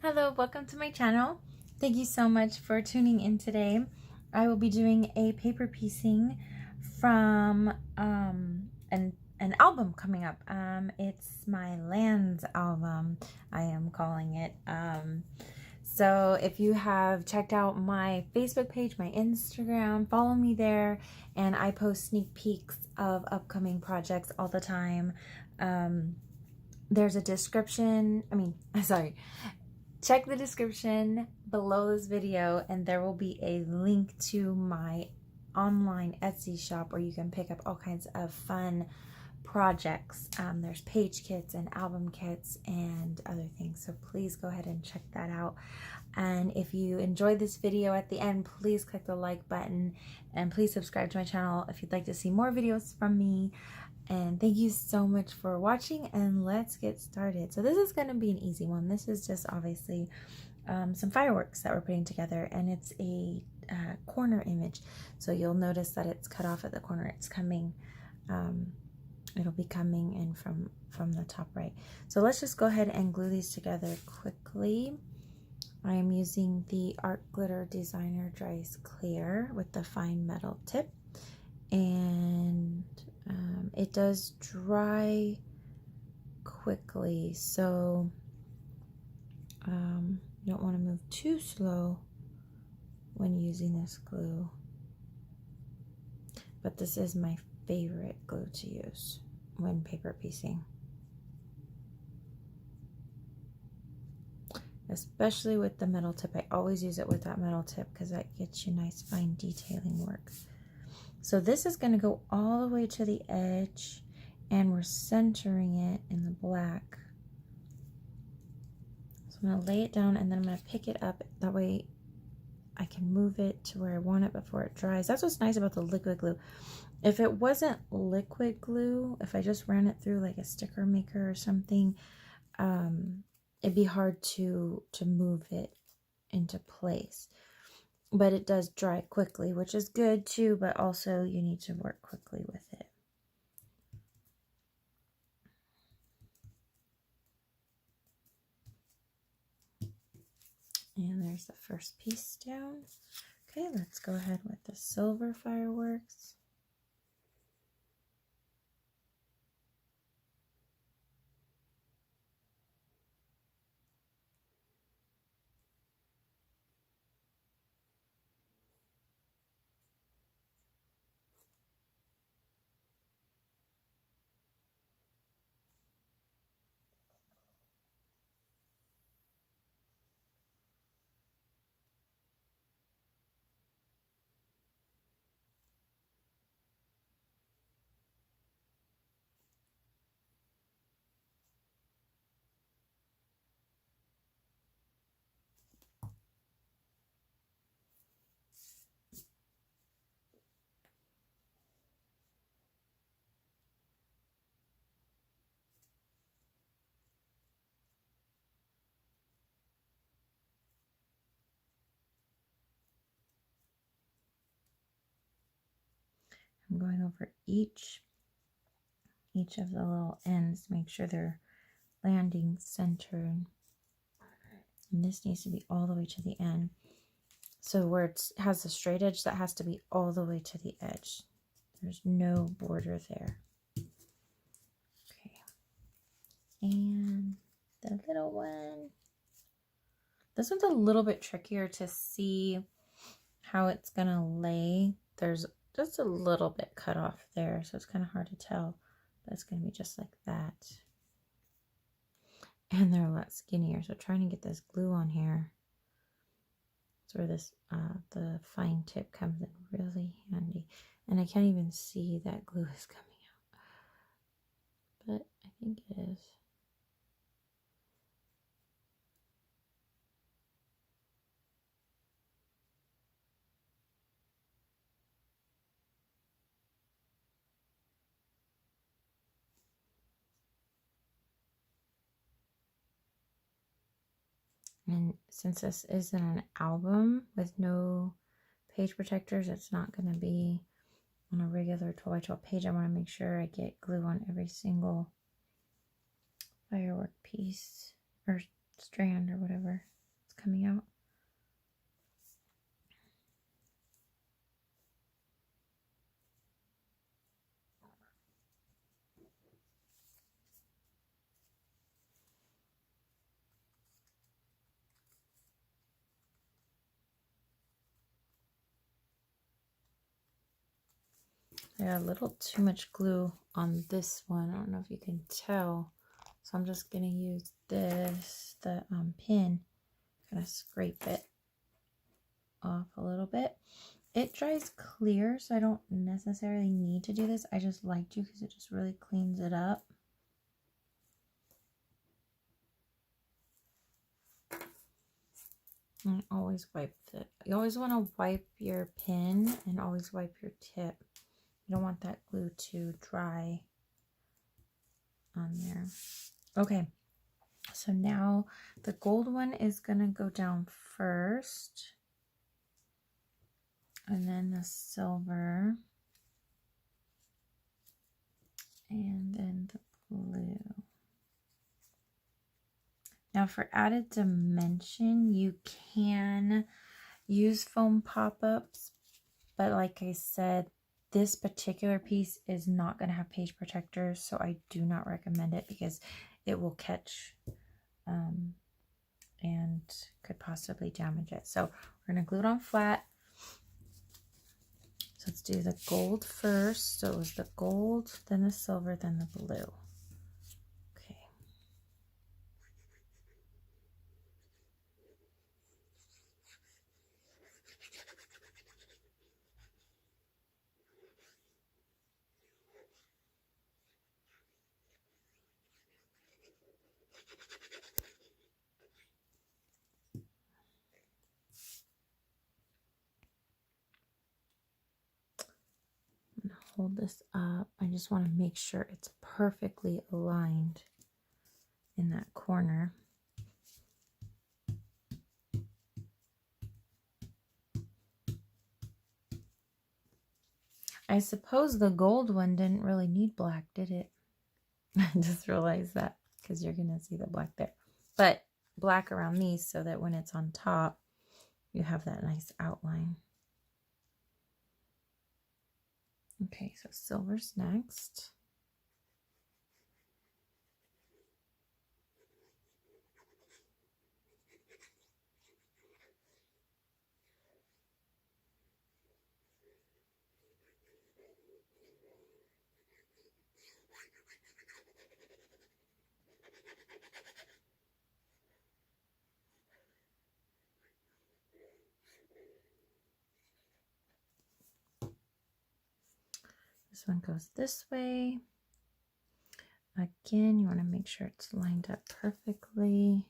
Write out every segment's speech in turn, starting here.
Hello, welcome to my channel. Thank you so much for tuning in today. I will be doing a paper piecing from an album coming up. It's my Lands album, I am calling it. So if you have checked out my Facebook page, my Instagram, follow me there, and I post sneak peeks of upcoming projects all the time. There's a description, check the description below this video and there will be a link to my online Etsy shop where you can pick up all kinds of fun projects. There's page kits and album kits and other things, so please go ahead and check that out. And if you enjoyed this video at the end, please click the like button and please subscribe to my channel if you'd like to see more videos from me. And thank you so much for watching, and let's get started. So this is going to be an easy one. This is just obviously some fireworks that we're putting together, and it's a corner image. So you'll notice that it's cut off at the corner. It's coming, it'll be coming in from the top right. So let's just go ahead and glue these together quickly. I am using the Art Glitter Designer Dries Clear with the fine metal tip, and it does dry quickly, so you don't want to move too slow when using this glue. But this is my favorite glue to use when paper piecing, especially with the metal tip. I always use it with that metal tip because that gets you nice fine detailing work. So this is going to go all the way to the edge, and we're centering it in the black. So I'm going to lay it down, and then I'm going to pick it up. That way I can move it to where I want it before it dries. That's what's nice about the liquid glue. If it wasn't liquid glue, if I just ran it through like a sticker maker or something, it'd be hard to move it into place. But it does dry quickly, which is good too, but also you need to work quickly with it. And there's the first piece down. Okay, let's go ahead with the silver fireworks. I'm going over each of the little ends to make sure they're landing centered. And this needs to be all the way to the end. So where it has a straight edge, that has to be all the way to the edge. There's no border there. Okay. And the little one. This one's a little bit trickier to see how it's going to lay. There's just a little bit cut off there, so it's kind of hard to tell. But it's going to be just like that. And they're a lot skinnier, so trying to get this glue on here. That's where this the fine tip comes in really handy. And I can't even see that glue is coming out. But I think it is. And since this isn't an album with no page protectors, it's not going to be on a regular 12x12 page. I want to make sure I get glue on every single firework piece or strand or whatever. coming out. I got a little too much glue on this one. I don't know if you can tell. So I'm just going to use this, the pin, kind of scrape it off a little bit. It dries clear, so I don't necessarily need to do this. I just like to because it just really cleans it up. And always wipe it. You always want to wipe your pin and always wipe your tip. You don't want that glue to dry on there. Okay, so now the gold one is going to go down first. And then the silver. And then the blue. Now for added dimension, you can use foam pop-ups. But like I said, this particular piece is not going to have page protectors, so I do not recommend it because it will catch and could possibly damage it. So we're going to glue it on flat. So let's do the gold first. So it was the gold, then the silver, then the blue. Okay. Hold this up. I just want to make sure it's perfectly aligned in that corner. I suppose the gold one didn't really need black, did it? I just realized that because you're going to see the black there. But black around these so that when it's on top, you have that nice outline. Okay, so silver's next. This one goes this way. Again, you want to make sure it's lined up perfectly.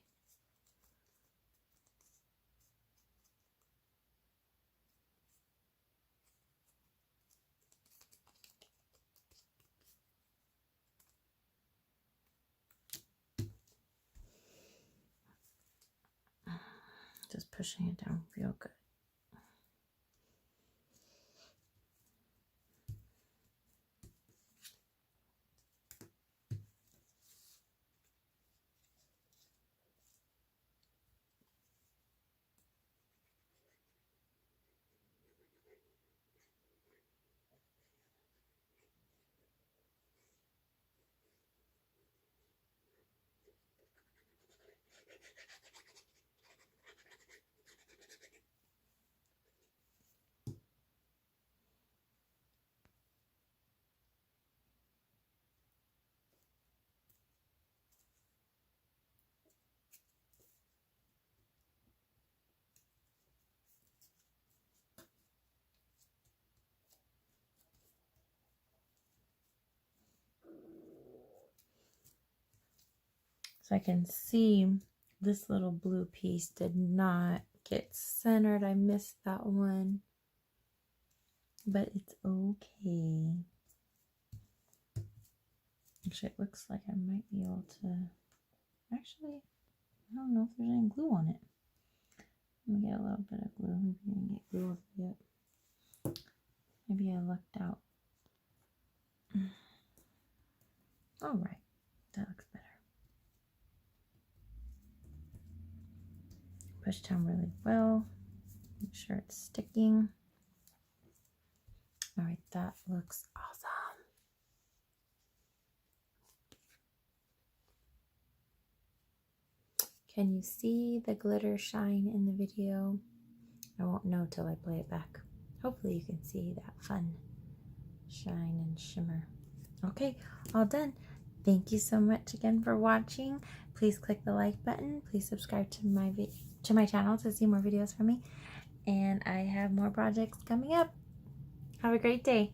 Just pushing it down real good. So I can see this little blue piece did not get centered. I missed that one, but it's okay. Actually, it looks like I might be able to, actually, I don't know if there's any glue on it. Let me get a little bit of glue. Maybe I can get glue over it. Maybe I lucked out. All right, that looks better. push down really well. Make sure it's sticking. All right, that looks awesome. Can you see the glitter shine in the video? I won't know till I play it back. Hopefully you can see that fun shine and shimmer. Okay, all done. Thank you so much again for watching. Please click the like button. Please subscribe to my channel to see more videos from me. And I have more projects coming up. Have a great day.